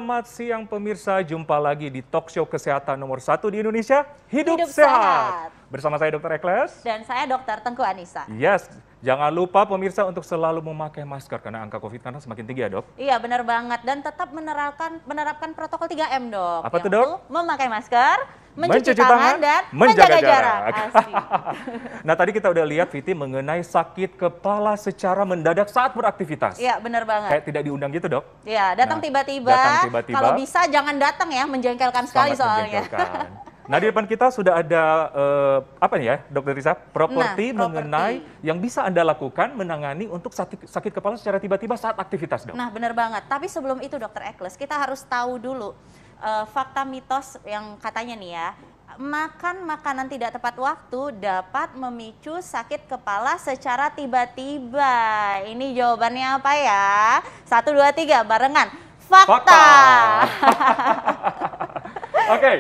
Selamat siang pemirsa, jumpa lagi di talk show kesehatan nomor 1 di Indonesia, Hidup Sehat. Bersama saya Dr. Ekles. Dan saya Dr. Tengku Anissa. Yes, jangan lupa pemirsa untuk selalu memakai masker karena angka COVID karena semakin tinggi ya dok. Iya benar banget, dan tetap menerapkan protokol 3M dok. Apa tuh dok? Memakai masker, mencuci tangan, dan menjaga jarak. Nah tadi kita udah lihat Viti mengenai sakit kepala secara mendadak saat beraktivitas. Iya benar banget. Kayak tidak diundang gitu dok. Iya, datang tiba-tiba. Kalau bisa jangan datang ya, menjengkelkan sekali soalnya. Nah di depan kita sudah ada apa nih ya Dokter Risa, properti mengenai yang bisa Anda lakukan menangani untuk sakit kepala secara tiba-tiba saat aktivitas dok. Nah benar banget, tapi sebelum itu Dokter Ekles, kita harus tahu dulu fakta mitos yang katanya nih ya, makan makanan tidak tepat waktu dapat memicu sakit kepala secara tiba-tiba. Ini jawabannya apa ya? 1, 2, 3 barengan. Fakta. Oke.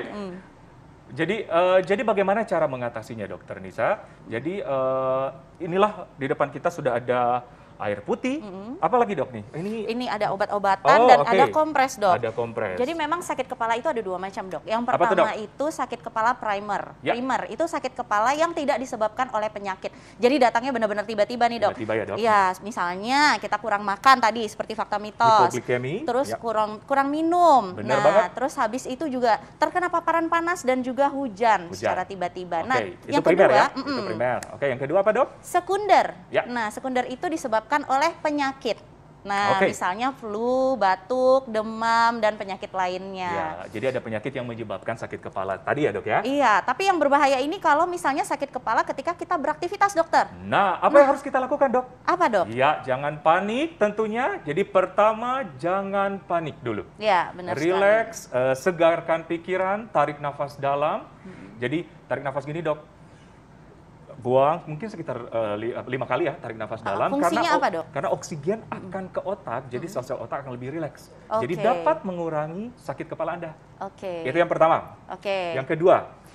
Jadi bagaimana cara mengatasinya Dokter Nisa? Jadi inilah di depan kita sudah ada air putih, apalagi dok nih? Ini ada obat-obatan dan ada kompres dok. Ada kompres. Jadi memang sakit kepala itu ada 2 macam dok. Yang pertama itu sakit kepala primer. Ya. Primer itu sakit kepala yang tidak disebabkan oleh penyakit. Jadi datangnya benar-benar tiba-tiba nih dok. Tiba-tiba ya dok? Iya, misalnya kita kurang makan tadi seperti fakta mitos. Hipoglikemi. Terus kurang minum. Benar banget. Terus habis itu juga terkena paparan panas dan juga hujan. Secara tiba-tiba. Nah, yang kedua ya? Itu primer. Oke, yang kedua apa dok? Sekunder. Ya. Nah, sekunder itu disebabkan oleh penyakit. Nah, misalnya flu, batuk, demam, dan penyakit lainnya. Ya, jadi ada penyakit yang menyebabkan sakit kepala tadi ya dok ya? Iya, tapi yang berbahaya ini kalau misalnya sakit kepala ketika kita beraktivitas dokter. Nah, apa yang harus kita lakukan dok? Apa dok? Ya, jangan panik tentunya. Jadi pertama, jangan panik dulu. Ya, benar sekali. Relax, segarkan pikiran, tarik nafas dalam. Jadi tarik nafas gini dok. Buang mungkin sekitar 5 kali ya, tarik nafas dalam. Fungsinya apa dok? Karena oksigen akan ke otak, jadi sel-sel otak akan lebih rileks. Jadi dapat mengurangi sakit kepala Anda. Itu yang pertama.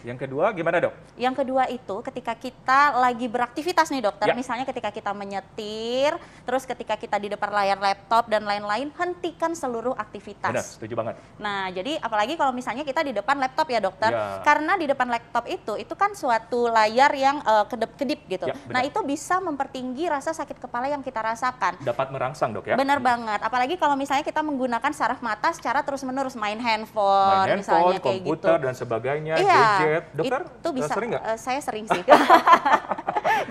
Yang kedua gimana dok? Yang kedua itu ketika kita lagi beraktivitas nih dokter, misalnya ketika kita menyetir, terus ketika kita di depan layar laptop dan lain-lain, hentikan seluruh aktivitas. Benar, setuju banget. Nah jadi apalagi kalau misalnya kita di depan laptop ya dokter, karena di depan laptop itu kan suatu layar yang kedip-kedip gitu. Nah itu bisa mempertinggi rasa sakit kepala yang kita rasakan. Dapat merangsang dok ya? Benar banget, apalagi kalau misalnya kita menggunakan saraf mata secara terus-menerus, main handphone misalnya kayak komputer gitu. dan sebagainya, gadget. Dokter, itu bisa, sering nggak? Saya sering sih.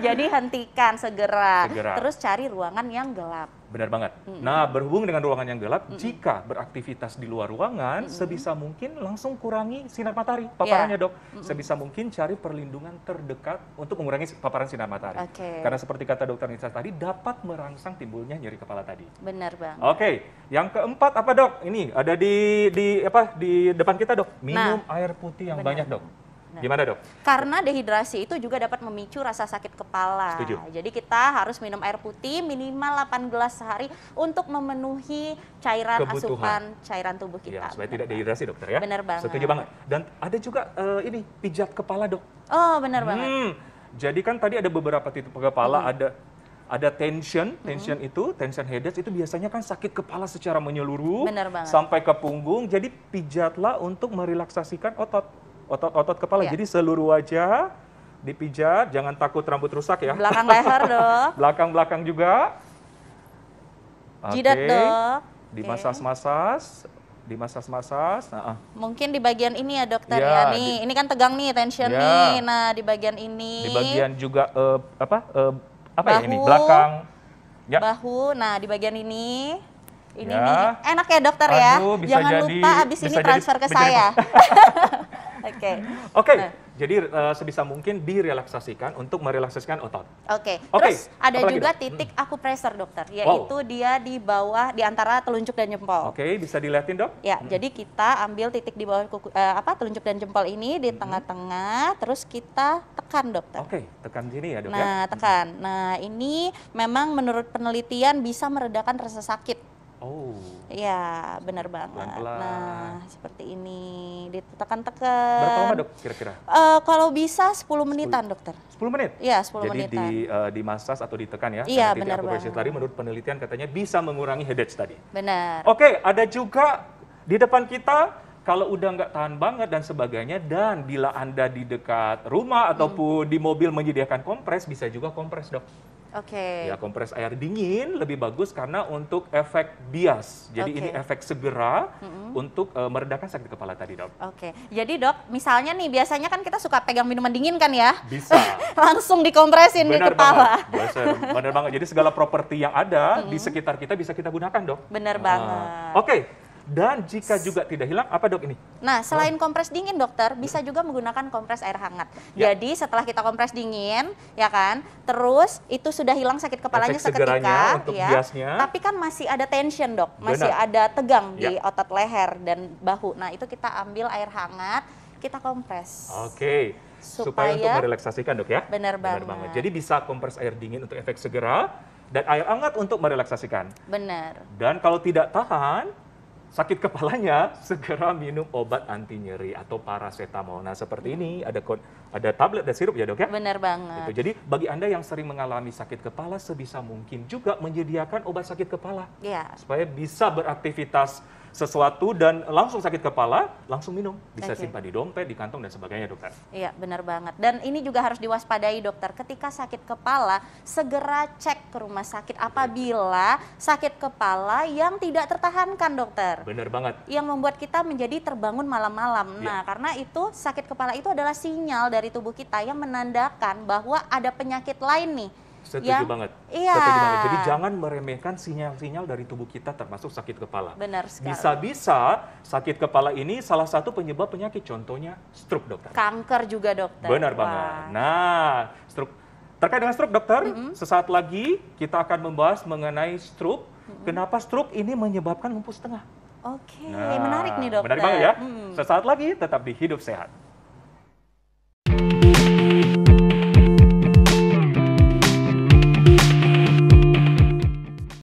Jadi hentikan segera, terus cari ruangan yang gelap. Benar banget. Nah, berhubung dengan ruangan yang gelap, jika beraktivitas di luar ruangan, sebisa mungkin langsung kurangi sinar matahari, paparannya dok. Sebisa mungkin cari perlindungan terdekat untuk mengurangi paparan sinar matahari. Karena seperti kata dokter Nisa tadi, dapat merangsang timbulnya nyeri kepala tadi. Benar banget. Yang keempat apa dok? Ini ada di depan kita dok. Minum air putih yang banyak dok. Gimana dok? Karena dehidrasi itu juga dapat memicu rasa sakit kepala. Setuju. Jadi kita harus minum air putih minimal 8 gelas sehari untuk memenuhi cairan asupan cairan tubuh kita. Supaya tidak dehidrasi dokter ya? Benar banget. Setuju banget. Dan ada juga ini pijat kepala dok. Oh benar banget. Jadi kan tadi ada beberapa titik kepala, ada tension headache itu biasanya kan sakit kepala secara menyeluruh sampai ke punggung. Jadi pijatlah untuk merelaksasikan otot kepala. Jadi seluruh wajah dipijat, jangan takut rambut rusak ya. Belakang leher dok. Belakang juga. Jidat dok. Dimasas-masas. Mungkin di bagian ini ya dokter ya. Nih, ini kan tegang nih, tension nih. Nah, di bagian ini. Di bagian juga bahu, ya ini? Belakang. Bahu. Nah, di bagian ini. Ini nih. Enak ya dokter ya. Jangan lupa abis ini transfer ke saya. Jadi sebisa mungkin direlaksasikan untuk merelaksasikan otot. Terus ada juga titik akupresur dokter, yaitu dia di bawah, di antara telunjuk dan jempol. Bisa dilihatin dok? Ya, jadi kita ambil titik di bawah telunjuk dan jempol ini di tengah-tengah, terus kita tekan dokter. Tekan sini ya dok. Nah, tekan. Nah, ini memang menurut penelitian bisa meredakan rasa sakit. Iya, benar banget. Pelan-pelan. Nah, seperti ini, ditekan-tekan. Berapa lama dok kira-kira? Kalau bisa 10 menitan dokter. 10 menit? Iya, 10 menitan. Jadi dimasas atau ditekan ya? Iya, benar banget. Tadi menurut penelitian katanya bisa mengurangi headache tadi. Benar. Ada juga di depan kita, kalau udah nggak tahan banget dan sebagainya, dan bila Anda di dekat rumah ataupun di mobil menyediakan kompres, bisa juga kompres, Dok. Oke. Ya, kompres air dingin lebih bagus karena untuk efek bias. Jadi ini efek segera untuk meredakan sakit kepala tadi, Dok. Oke. Jadi, Dok, misalnya nih biasanya kan kita suka pegang minuman dingin kan ya? Bisa. Langsung dikompresin di kepala. Benar banget. Jadi segala properti yang ada di sekitar kita bisa kita gunakan, Dok. Benar banget. Oke. Dan jika juga tidak hilang, apa, Dok, ini? Nah, selain kompres dingin, dokter, bisa juga menggunakan kompres air hangat. Jadi setelah kita kompres dingin, ya kan, terus itu sudah hilang sakit kepalanya seketika, untuk ya. biasnya. Tapi kan masih ada tension, Dok, masih ada tegang di otot leher dan bahu. Nah, itu kita ambil air hangat, kita kompres. Oke. Supaya untuk merelaksasikan, Dok, ya. Benar banget. Jadi bisa kompres air dingin untuk efek segera dan air hangat untuk merelaksasikan. Benar. Dan kalau tidak tahan sakit kepalanya, segera minum obat anti nyeri atau paracetamol. Nah, seperti ini ada tablet dan sirup ya, Dok, ya? Benar banget. Jadi bagi Anda yang sering mengalami sakit kepala, sebisa mungkin juga menyediakan obat sakit kepala. Iya. Supaya bisa beraktivitas sesuatu dan langsung sakit kepala, langsung minum. Bisa simpan di dompet, di kantong, dan sebagainya, Dokter. Iya, benar banget. Dan ini juga harus diwaspadai, Dokter. Ketika sakit kepala, segera cek ke rumah sakit apabila sakit kepala yang tidak tertahankan, Dokter. Benar banget. Yang membuat kita menjadi terbangun malam-malam. Nah, karena itu sakit kepala itu adalah sinyal dari tubuh kita yang menandakan bahwa ada penyakit lain nih. Setuju banget. Iya. Setuju banget. Jadi jangan meremehkan sinyal-sinyal dari tubuh kita termasuk sakit kepala. Benar sekali. Bisa-bisa sakit kepala ini salah satu penyebab penyakit, contohnya stroke, Dokter. Kanker juga, Dokter. Benar banget. Nah, stroke. Terkait dengan stroke, Dokter, sesaat lagi kita akan membahas mengenai stroke. Kenapa stroke ini menyebabkan lumpuh setengah? Oke, menarik nih, Dokter. Menarik banget ya. Sesaat lagi tetap di Hidup Sehat.